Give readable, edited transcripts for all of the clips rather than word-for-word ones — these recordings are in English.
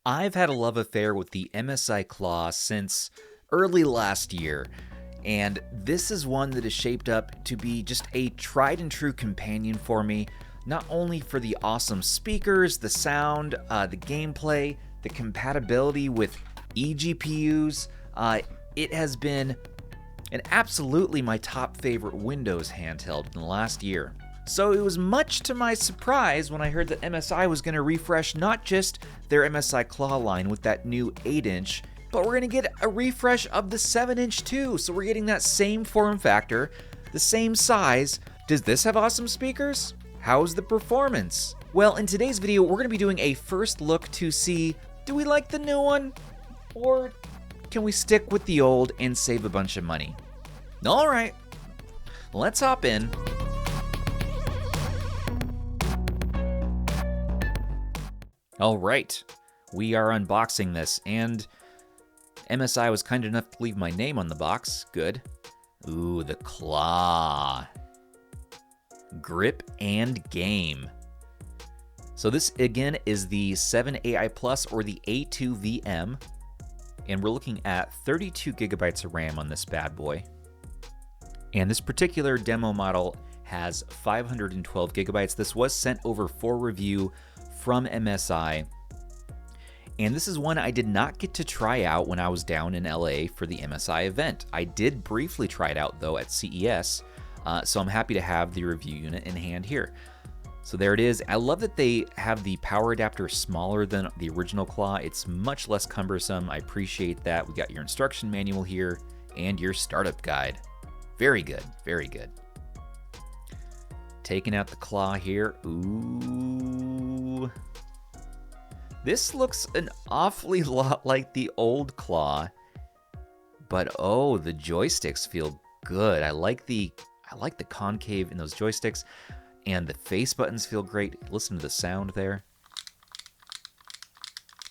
I've had a love affair with the MSI Claw since early last year, and this is one that is shaped up to be just a tried and true companion for me, not only for the awesome speakers, the sound, the gameplay, the compatibility with eGPUs. It has been absolutely my top favorite Windows handheld in the last year. So it was much to my surprise when I heard that MSI was going to refresh not just their MSI Claw line with that new 8-inch, but we're going to get a refresh of the 7-inch too. So we're getting that same form factor, the same size. Does this have awesome speakers? How's the performance? Well, in today's video, we're going to be doing a first look to see, do we like the new one? Or can we stick with the old and save a bunch of money? All right, let's hop in. All right, we are unboxing this, and MSI was kind enough to leave my name on the box. Good. Ooh, the Claw. Grip and game. So this, again, is the 7 AI Plus or the A2VM, and we're looking at 32 gigabytes of RAM on this bad boy. And this particular demo model has 512 gigabytes. This was sent over for review from MSI, and this is one I did not get to try out when I was down in LA for the MSI event. I did briefly try it out though at CES, so I'm happy to have the review unit in hand here. So there it is. I love that they have the power adapter smaller than the original Claw. It's much less cumbersome. I appreciate that. We got your instruction manual here and your startup guide. Very good, very good. Taking out the Claw here. Ooh. This looks an awfully lot like the old Claw, but oh, the joysticks feel good. I like the concave in those joysticks, and the face buttons feel great. Listen to the sound there.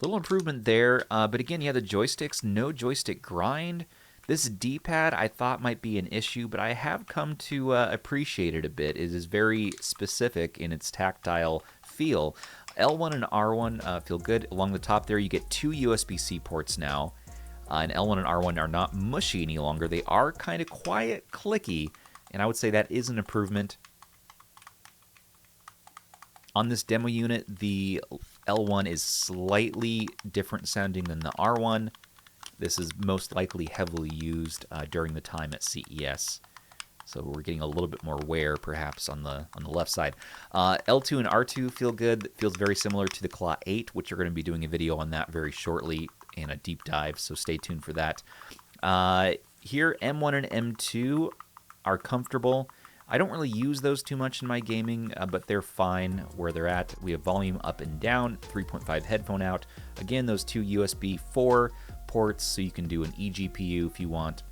Little improvement there, but again, yeah, the joysticks, no joystick grind. This Dpad I thought might be an issue, but I have come to appreciate it a bit. It is very specific in its tactile feel. L1 and R1 feel good. Along the top there, you get two USB-C ports now, and L1 and R1 are not mushy any longer. They are kind of quiet, clicky, and I would say that is an improvement. On this demo unit, the L1 is slightly different sounding than the R1. This is most likely heavily used during the time at CES. So we're getting a little bit more wear, perhaps, on the left side. L2 and R2 feel good. It feels very similar to the Claw 8, which we're going to be doing a video on that very shortly and a deep dive, so stay tuned for that. Here, M1 and M2 are comfortable. I don't really use those too much in my gaming, but they're fine where they're at. We have volume up and down, 3.5 headphone out. Again, those two USB 4 ports, so you can do an eGPU if you want.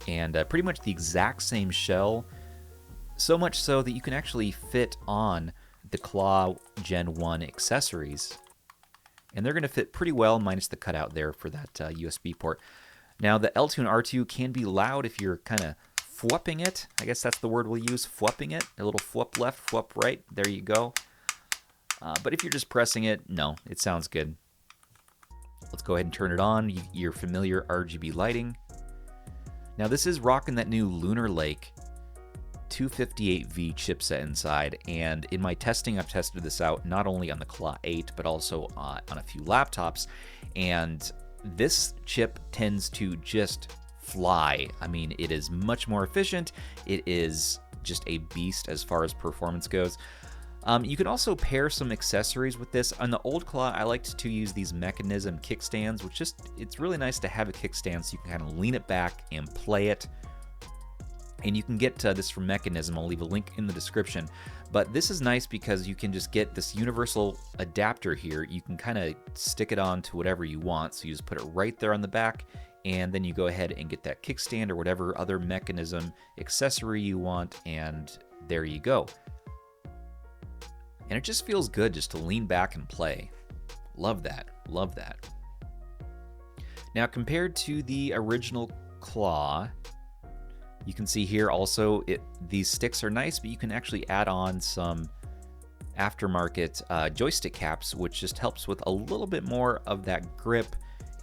And pretty much the exact same shell, so much so that you can actually fit on the Claw Gen 1 accessories. And they're going to fit pretty well, minus the cutout there for that USB port. Now, the L2 and R2 can be loud if you're kind of fwupping it. I guess that's the word we'll use, fwupping it. A little fwup left, fwup right. There you go. But if you're just pressing it, no, it sounds good. Let's go ahead and turn it on. Your familiar RGB lighting. Now this is rocking that new Lunar Lake 258V chipset inside, and in my testing, I've tested this out not only on the Claw 8, but also on a few laptops, and this chip tends to just fly. I mean, it is much more efficient. It is just a beast as far as performance goes. You can also pair some accessories with this. On the old Claw, I liked to use these mechanism kickstands, which it's really nice to have a kickstand so you can kind of lean it back and play it. And you can get this from Mechanism. I'll leave a link in the description. But this is nice because you can just get this universal adapter here. You can kind of stick it on to whatever you want. So you just put it right there on the back, and then you go ahead and get that kickstand or whatever other Mechanism accessory you want, and there you go. And it just feels good just to lean back and play. Love that. Love that. Now, compared to the original Claw, you can see here also these sticks are nice, but you can actually add on some aftermarket joystick caps, which just helps with a little bit more of that grip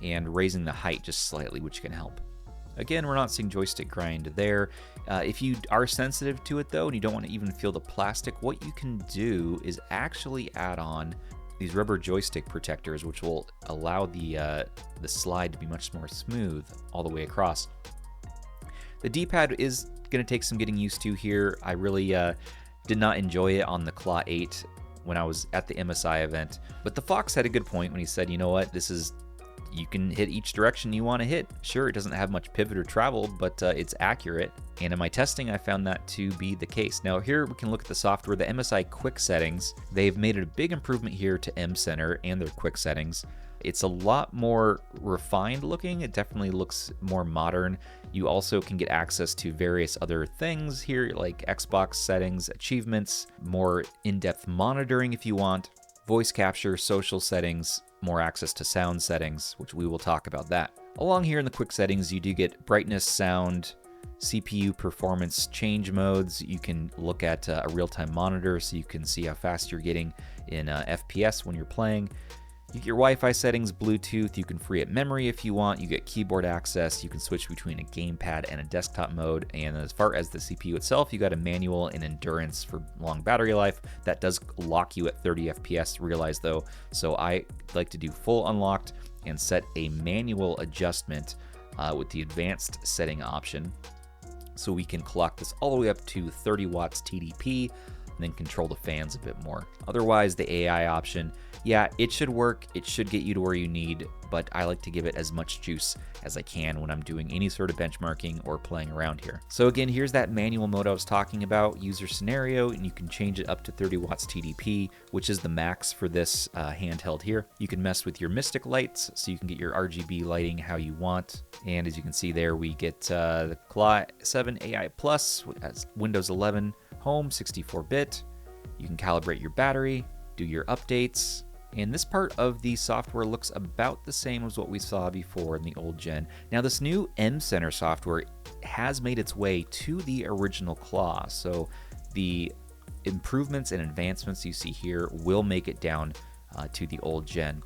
and raising the height just slightly, which can help. Again, we're not seeing joystick grind there. If you are sensitive to it though, and you don't want to even feel the plastic, what you can do is actually add on these rubber joystick protectors, which will allow the slide to be much more smooth all the way across. The D-pad is going to take some getting used to here. I really did not enjoy it on the Claw 8 when I was at the MSI event, but the Fox had a good point when he said, you know what, you can hit each direction you want to hit. Sure, it doesn't have much pivot or travel, but it's accurate. And in my testing, I found that to be the case. Now here we can look at the software, the MSI quick settings. They've made a big improvement here to M Center and their quick settings. It's a lot more refined looking. It definitely looks more modern. You also can get access to various other things here, like Xbox settings, achievements, more in-depth monitoring if you want, voice capture, social settings, more access to sound settings, which we will talk about that. Along here in the quick settings, you do get brightness, sound, CPU performance change modes. You can look at a real-time monitor so you can see how fast you're getting in FPS when you're playing. You get your Wi-Fi settings, Bluetooth, you can free up memory if you want, you get keyboard access, you can switch between a gamepad and a desktop mode, and as far as the CPU itself, you got a manual and endurance for long battery life. That does lock you at 30 FPS, realize though, so I like to do full unlocked and set a manual adjustment with the advanced setting option, so we can clock this all the way up to 30 watts TDP, and then control the fans a bit more. Otherwise, the AI option, yeah, it should work, it should get you to where you need, but I like to give it as much juice as I can when I'm doing any sort of benchmarking or playing around here. So again, here's that manual mode I was talking about, user scenario, and you can change it up to 30 watts TDP, which is the max for this handheld here. You can mess with your Mystic lights, so you can get your RGB lighting how you want. And as you can see there, we get the Claw 7 AI Plus as Windows 11 Home, 64-bit. You can calibrate your battery, do your updates, and this part of the software looks about the same as what we saw before in the old gen. Now this new M Center software has made its way to the original Claw, so the improvements and advancements you see here will make it down to the old gen.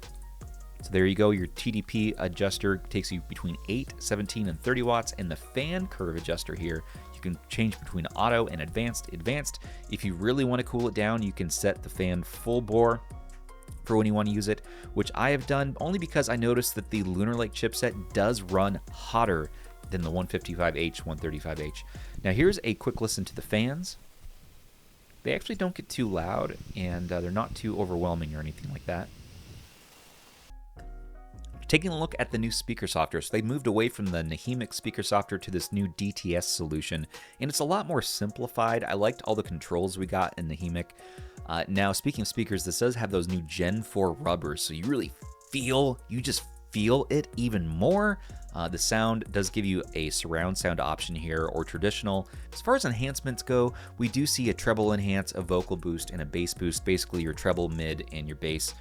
So there you go, your TDP adjuster takes you between 8, 17, and 30 watts, and the fan curve adjuster here, you can change between auto and advanced. If you really want to cool it down, you can set the fan full bore for when you want to use it, which I have done only because I noticed that the Lunar Lake chipset does run hotter than the 155H, 135H. Now here's a quick listen to the fans. They actually don't get too loud, and they're not too overwhelming or anything like that. Taking a look at the new speaker software, so they moved away from the Nahimic speaker software to this new DTS solution, and it's a lot more simplified. I liked all the controls we got in Nahimic. Now, speaking of speakers, this does have those new Gen 4 rubbers, so you really just feel it even more. The sound does give you a surround sound option here, or traditional. As far as enhancements go, we do see a treble enhance, a vocal boost, and a bass boost, basically your treble, mid, and your bass.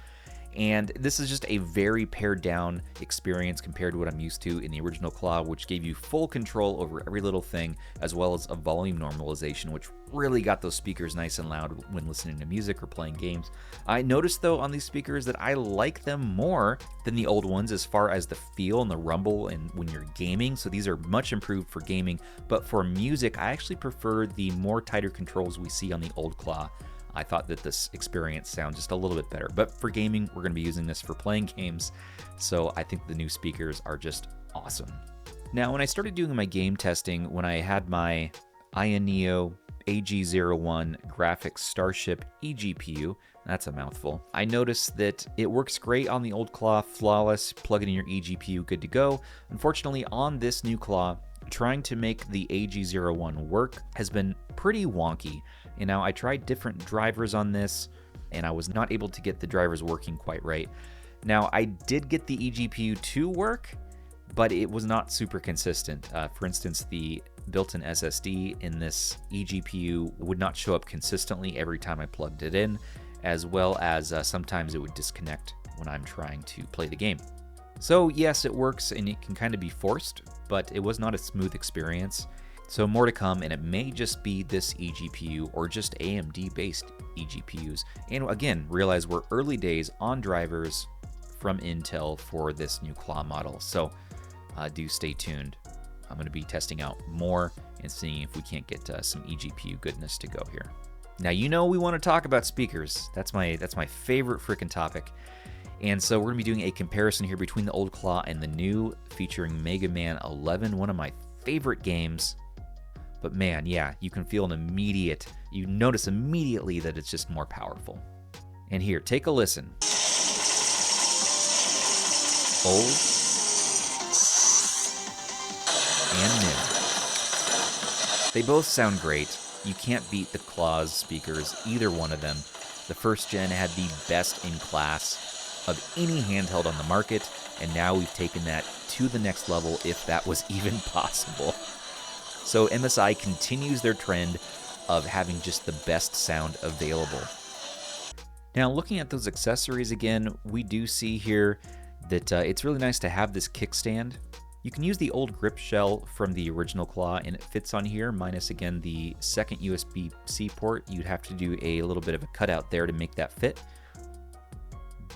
And this is just a very pared down experience compared to what I'm used to in the original Claw, which gave you full control over every little thing, as well as a volume normalization, which really got those speakers nice and loud when listening to music or playing games. I noticed though on these speakers that I like them more than the old ones as far as the feel and the rumble and when you're gaming. So these are much improved for gaming, but for music, I actually prefer the more tighter controls we see on the old Claw. I thought that this experience sounds just a little bit better, but for gaming, we're going to be using this for playing games, so I think the new speakers are just awesome. Now, when I started doing my game testing, when I had my Neo AG01 graphics Starship eGPU, that's a mouthful, I noticed that it works great on the old Claw, flawless, plug it in your eGPU, good to go. Unfortunately, on this new Claw, trying to make the AG01 work has been pretty wonky. And now I tried different drivers on this, and I was not able to get the drivers working quite right. Now, I did get the eGPU to work, but it was not super consistent. For instance, the built-in SSD in this eGPU would not show up consistently every time I plugged it in, as well as sometimes it would disconnect when I'm trying to play the game. So yes, it works and it can kind of be forced, but it was not a smooth experience. So more to come, and it may just be this eGPU or just AMD-based eGPUs. And again, realize we're early days on drivers from Intel for this new Claw model, so do stay tuned. I'm going to be testing out more and seeing if we can't get some eGPU goodness to go here. Now, you know we want to talk about speakers. That's my favorite freaking topic. And so we're going to be doing a comparison here between the old Claw and the new, featuring Mega Man 11, one of my favorite games. But man, yeah, you can feel you notice immediately that it's just more powerful. And here, take a listen. Old and new. They both sound great. You can't beat the Claw's speakers, either one of them. The first gen had the best in class of any handheld on the market, and now we've taken that to the next level, if that was even possible. So MSI continues their trend of having just the best sound available. Now, looking at those accessories again, we do see here that it's really nice to have this kickstand. You can use the old grip shell from the original Claw, and it fits on here, minus again the second USB-C port. You'd have to do a little bit of a cutout there to make that fit.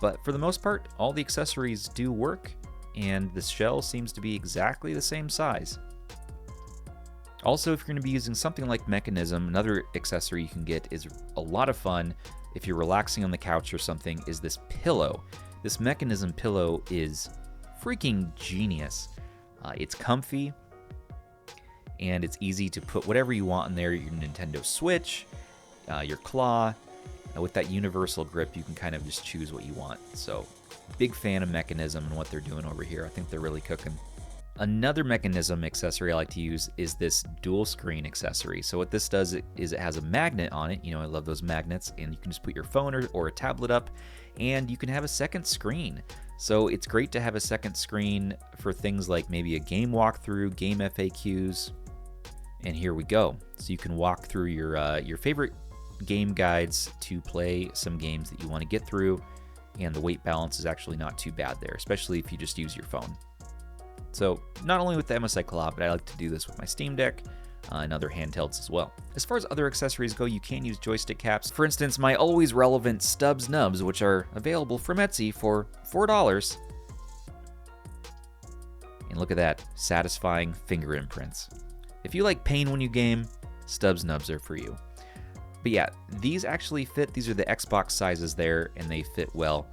But for the most part, all the accessories do work, and the shell seems to be exactly the same size. Also, if you're going to be using something like Mechanism, another accessory you can get is a lot of fun if you're relaxing on the couch or something, is this pillow. This Mechanism pillow is freaking genius. It's comfy, and it's easy to put whatever you want in there, your Nintendo Switch, your Claw. With that universal grip, you can kind of just choose what you want. So, big fan of Mechanism and what they're doing over here. I think they're really cooking. Another Mechanism accessory I like to use is this dual screen accessory. So what this does is it has a magnet on it. You know, I love those magnets, and you can just put your phone or a tablet up, and you can have a second screen. So it's great to have a second screen for things like maybe a game walkthrough, game FAQs, and here we go. So you can walk through your favorite game guides to play some games that you want to get through, and the weight balance is actually not too bad there, especially if you just use your phone. So not only with the MSI Claw, but I like to do this with my Steam Deck and other handhelds as well. As far as other accessories go, you can use joystick caps. For instance, my always relevant Stubbs Nubbs, which are available from Etsy for $4. And look at that, satisfying finger imprints. If you like pain when you game, Stubbs Nubbs are for you. But yeah, these actually fit. These are the Xbox sizes there, and they fit well.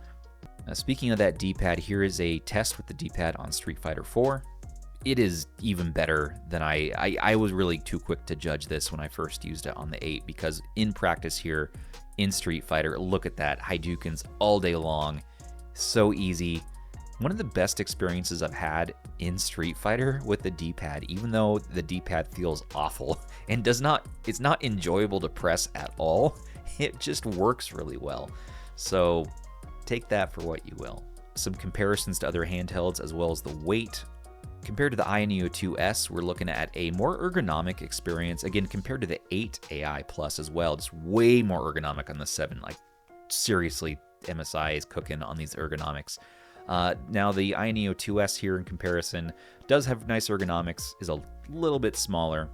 Speaking of that D-pad, here is a test with the D-pad on Street Fighter 4. It is even better than I was really too quick to judge this when I first used it on the 8, because in practice here in Street Fighter, look at that, Hadoukens all day long, so easy. One of the best experiences I've had in Street Fighter with the D-pad, even though the D-pad feels awful and it's not enjoyable to press at all, it just works really well. So take that for what you will. Some comparisons to other handhelds as well as the weight. Compared to the A2VM, we're looking at a more ergonomic experience. Again, compared to the 8 AI Plus as well, it's way more ergonomic on the 7. Like, seriously, MSI is cooking on these ergonomics. Now, the A2VM here in comparison does have nice ergonomics, is a little bit smaller,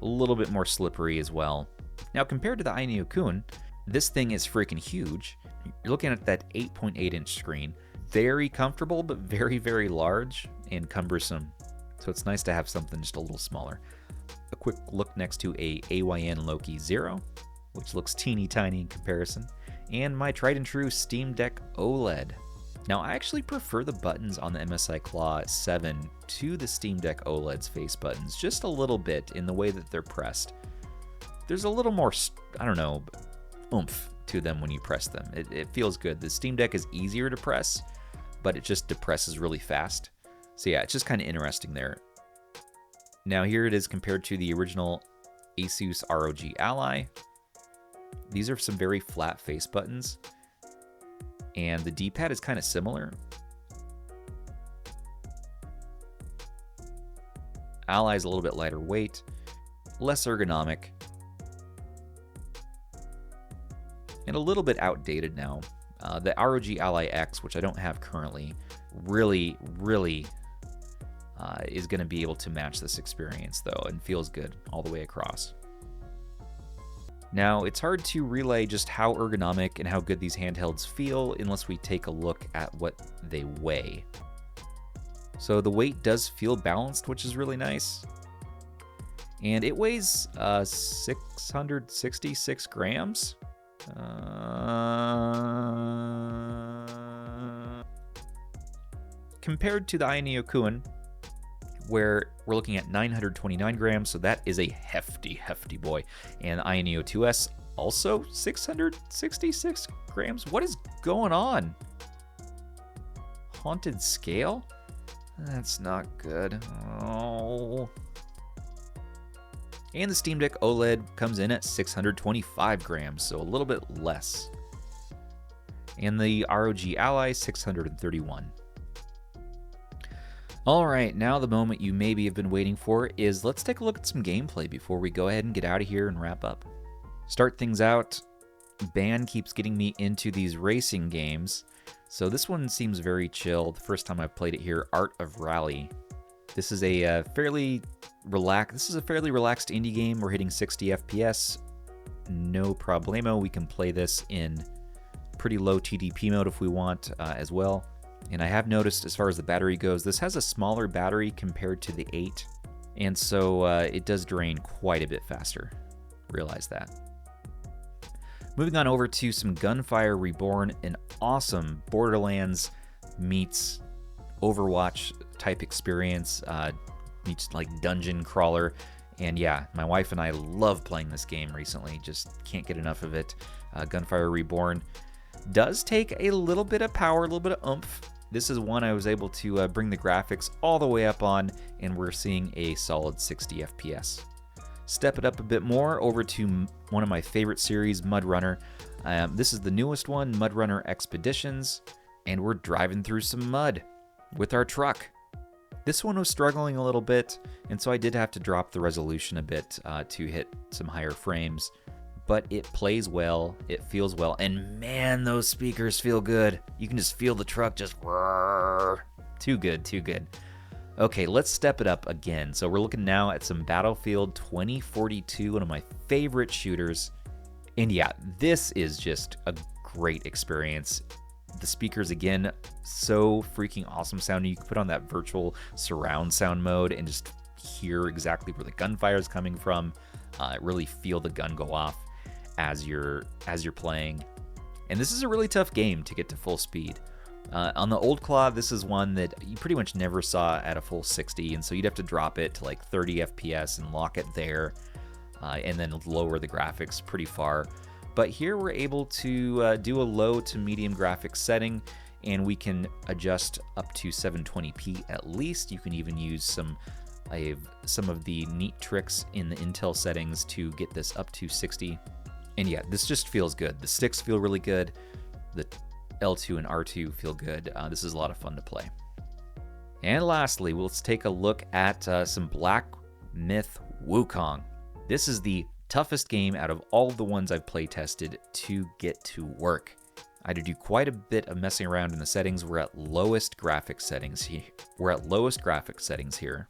a little bit more slippery as well. Now, compared to the A2VM, this thing is freaking huge. You're looking at that 8.8-inch screen. Very comfortable, but very, very large and cumbersome. So it's nice to have something just a little smaller. A quick look next to a AYN Loki Zero, which looks teeny tiny in comparison, and my tried and true Steam Deck OLED. Now, I actually prefer the buttons on the MSI Claw 7 to the Steam Deck OLED's face buttons, just a little bit in the way that they're pressed. There's a little more, I don't know, oomph to them when you press them. It feels good. The Steam Deck is easier to press, but it just depresses really fast. So yeah, it's just kind of interesting there. Now here it is compared to the original Asus ROG Ally. These are some very flat face buttons, and the D-pad is kind of similar. Ally is a little bit lighter weight, less ergonomic, and a little bit outdated now. The ROG Ally X, which I don't have currently, really is going to be able to match this experience, though, and feels good all the way across. Now, it's hard to relay just how ergonomic and how good these handhelds feel unless we take a look at what they weigh. So the weight does feel balanced, which is really nice. And it weighs 666 grams. Compared to the AI A2VM, where we're looking at 929 grams, so that is a hefty boy. And the AI A2S also 666 grams. What is going on? Haunted scale? That's not good. Oh. And the Steam Deck OLED comes in at 625 grams, so a little bit less. And the ROG Ally 631. Alright, now the moment you maybe have been waiting for is let's take a look at some gameplay before we go ahead and get out of here and wrap up. Start things out, Ban keeps getting me into these racing games, so this one seems very chill. The first time I've played it here, Art of Rally. This is a fairly relaxed indie game. We're hitting 60 FPS, no problemo. We can play this in pretty low TDP mode if we want as well. And I have noticed as far as the battery goes, this has a smaller battery compared to the 8, and so it does drain quite a bit faster. Realize that. Moving on over to some Gunfire Reborn, an awesome Borderlands meets Overwatch type experience, meets like dungeon crawler. And yeah, my wife and I love playing this game recently, just can't get enough of it. Gunfire Reborn does take a little bit of power, a little bit of oomph. This is one I was able to bring the graphics all the way up on, and we're seeing a solid 60 FPS. Step it up a bit more over to one of my favorite series, Mud Runner. This is the newest one, Mud Runner Expeditions, and we're driving through some mud with our truck. This one was struggling a little bit, and so I did have to drop the resolution a bit to hit some higher frames. But it plays well, it feels well, and man, those speakers feel good. You can just feel the truck just roar. Too good, too good. Okay, let's step it up again. So we're looking now at some Battlefield 2042, one of my favorite shooters. And yeah, this is just a great experience. The speakers, again, so freaking awesome sounding. You can put on that virtual surround sound mode and just hear exactly where the gunfire is coming from. Really feel the gun go off as you're playing. And this is a really tough game to get to full speed. On the old Claw, this is one that you pretty much never saw at a full 60, and so you'd have to drop it to like 30 FPS and lock it there, and then lower the graphics pretty far. But here we're able to do a low to medium graphics setting, and we can adjust up to 720p at least. You can even use some of the neat tricks in the Intel settings to get this up to 60. And yeah, this just feels good. The sticks feel really good. The L2 and R2 feel good. This is a lot of fun to play. And lastly, let's take a look at some Black Myth Wukong. This is the toughest game out of all of the ones I've play tested to get to work. I had to do quite a bit of messing around in the settings. We're at lowest graphics settings here.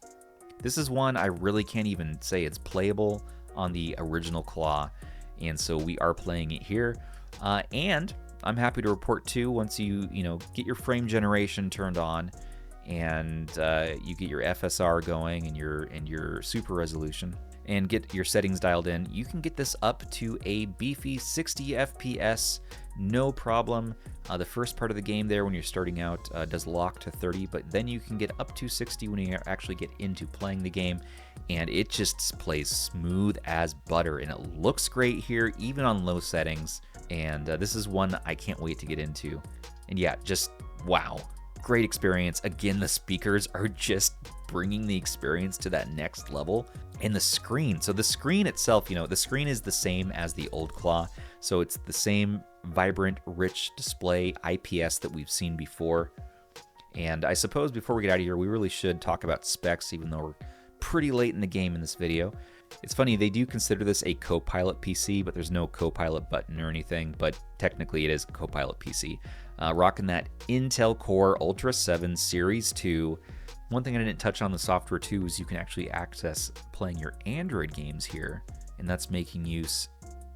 This is one I really can't even say it's playable on the original Claw, and so we are playing it here. And I'm happy to report too, once you get your frame generation turned on, and you get your FSR going and your super resolution, and get your settings dialed in, you can get this up to a beefy 60 FPS, no problem. The first part of the game there when you're starting out does lock to 30, but then you can get up to 60 when you actually get into playing the game, and it just plays smooth as butter, and it looks great here, even on low settings. And this is one I can't wait to get into. And yeah, just wow, great experience. Again, the speakers are just bringing the experience to that next level. And the screen, so the screen itself, the screen is the same as the old Claw, so it's the same vibrant, rich display IPS that we've seen before. And I suppose before we get out of here, we really should talk about specs, even though we're pretty late in the game in this video. It's funny, they do consider this a Copilot PC, but there's no Copilot button or anything, but technically it is a Copilot PC. Rocking that Intel Core Ultra 7 Series 2, One thing I didn't touch on the software too is you can actually access playing your Android games here, and that's making use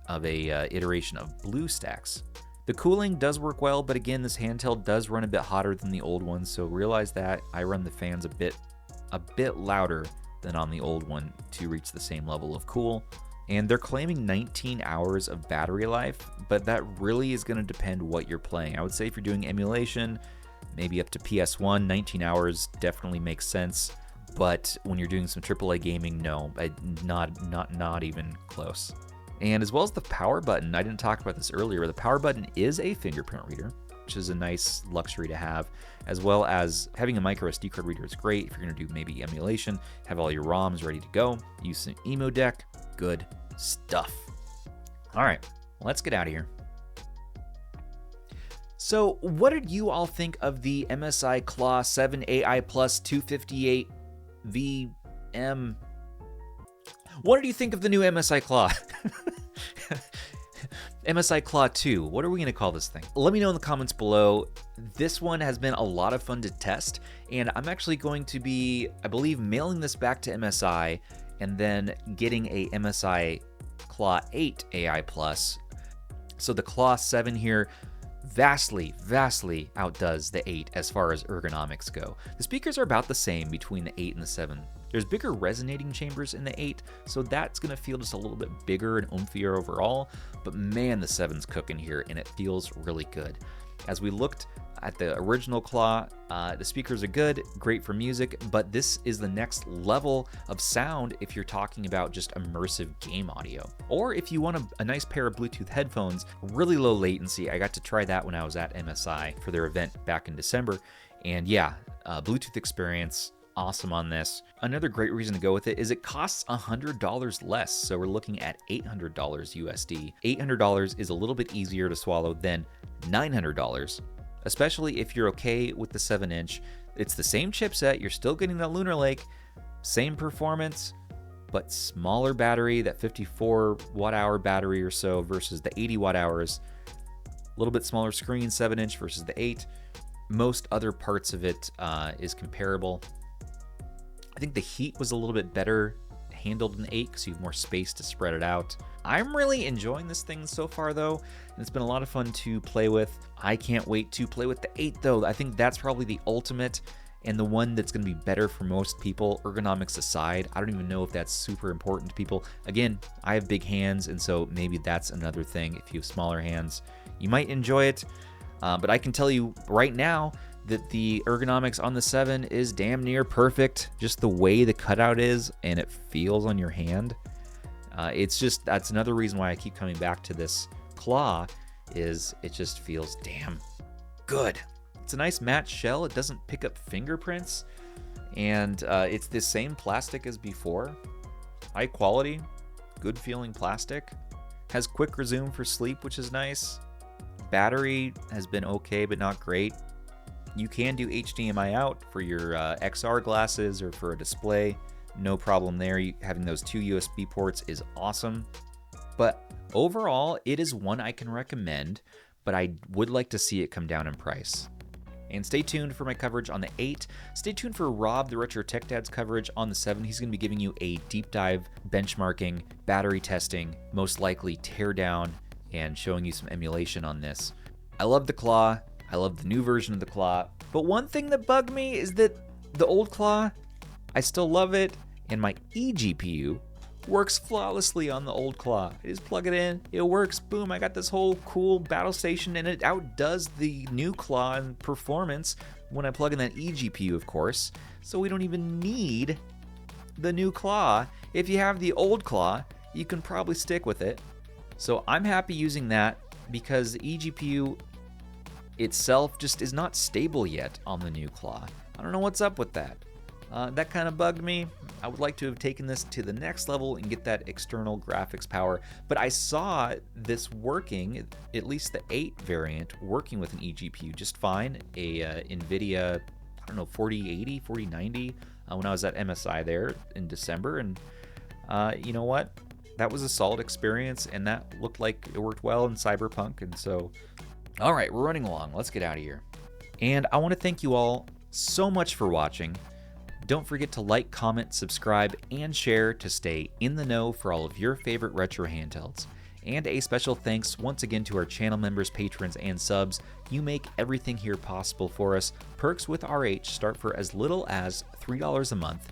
of a iteration of BlueStacks. The cooling does work well, but again, this handheld does run a bit hotter than the old one, so realize that I run the fans a bit louder than on the old one to reach the same level of cool. And they're claiming 19 hours of battery life, but that really is going to depend what you're playing. I would say if you're doing emulation, maybe up to PS1, 19 hours definitely makes sense. But when you're doing some AAA gaming, no, not even close. And as well as the power button, I didn't talk about this earlier, the power button is a fingerprint reader, which is a nice luxury to have, as well as having a micro SD card reader is great if you're going to do maybe emulation, have all your ROMs ready to go, use an emo deck, good stuff. All right, let's get out of here. So what did you all think of the MSI Claw 7 AI Plus 258 VM? What did you think of the new MSI Claw? MSI Claw 2, what are we going to call this thing? Let me know in the comments below. This one has been a lot of fun to test, and I'm actually going to be, I believe, mailing this back to MSI and then getting a MSI Claw 8 AI Plus. So the Claw 7 here vastly outdoes the 8 as far as ergonomics go. The speakers are about the same between the 8 and the 7. There's bigger resonating chambers in the 8, so that's going to feel just a little bit bigger and oomphier overall, but man, the 7's cooking here, and it feels really good. As we looked at the original Claw, the speakers are good, great for music, but this is the next level of sound if you're talking about just immersive game audio. Or if you want a nice pair of Bluetooth headphones, really low latency. I got to try that when I was at MSI for their event back in December, and yeah, Bluetooth experience, awesome on this. Another great reason to go with it is it costs $100 less, so we're looking at $800 USD. $800 is a little bit easier to swallow than $900, especially if you're okay with the 7-inch. It's the same chipset, you're still getting that Lunar Lake, same performance, but smaller battery, that 54 watt-hour battery or so versus the 80 watt-hours. A little bit smaller screen, 7-inch versus the 8. Most other parts of it is comparable. I think the heat was a little bit better handled in the 8 because you have more space to spread it out. I'm really enjoying this thing so far though, and it's been a lot of fun to play with. I can't wait to play with the 8 though. I think that's probably the ultimate and the one that's going to be better for most people, ergonomics aside. I don't even know if that's super important to people. Again, I have big hands, and so maybe that's another thing. If you have smaller hands, you might enjoy it. But I can tell you right now that the ergonomics on the 7 is damn near perfect. Just the way the cutout is and it feels on your hand. That's another reason why I keep coming back to this Claw, is it just feels damn good. It's a nice matte shell. It doesn't pick up fingerprints, and it's the same plastic as before. High quality, good feeling plastic. Has quick resume for sleep, which is nice. Battery has been okay, but not great. You can do HDMI out for your XR glasses or for a display. No problem there. Having those 2 USB ports is awesome. But overall, it is one I can recommend, but I would like to see it come down in price. And stay tuned for my coverage on the 8. Stay tuned for Rob, the Retro Tech Dad's coverage on the 7. He's going to be giving you a deep dive, benchmarking, battery testing, most likely teardown, and showing you some emulation on this. I love the Claw. I love the new version of the Claw. But one thing that bugged me is that the old Claw, I still love it, and my eGPU works flawlessly on the old Claw. I just plug it in, it works, boom, I got this whole cool battle station, and it outdoes the new Claw in performance when I plug in that eGPU, of course. So we don't even need the new Claw. If you have the old Claw, you can probably stick with it. So I'm happy using that because the eGPU itself just is not stable yet on the new Claw. I don't know what's up with that. That kind of bugged me. I would like to have taken this to the next level and get that external graphics power, but I saw this working, at least the 8 variant, working with an eGPU just fine. A NVIDIA, I don't know, 4080, 4090, when I was at MSI there in December, and you know what? That was a solid experience, and that looked like it worked well in Cyberpunk, and so all right, we're running along. Let's get out of here. And I want to thank you all so much for watching. Don't forget to like, comment, subscribe, and share to stay in the know for all of your favorite retro handhelds. And a special thanks once again to our channel members, patrons, and subs. You make everything here possible for us. Perks with RH start for as little as $3 a month.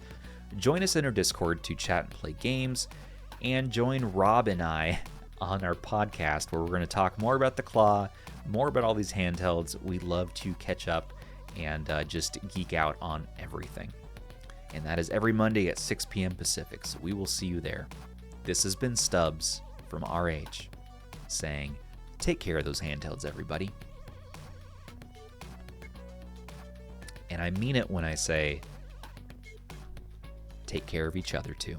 Join us in our Discord to chat and play games. And join Rob and I on our podcast where we're going to talk more about the Claw, more about all these handhelds. We love to catch up and just geek out on everything. And that is every Monday at 6 p.m. Pacific, so we will see you there. This has been Stubbs from RH saying, take care of those handhelds, everybody. And I mean it when I say, take care of each other too.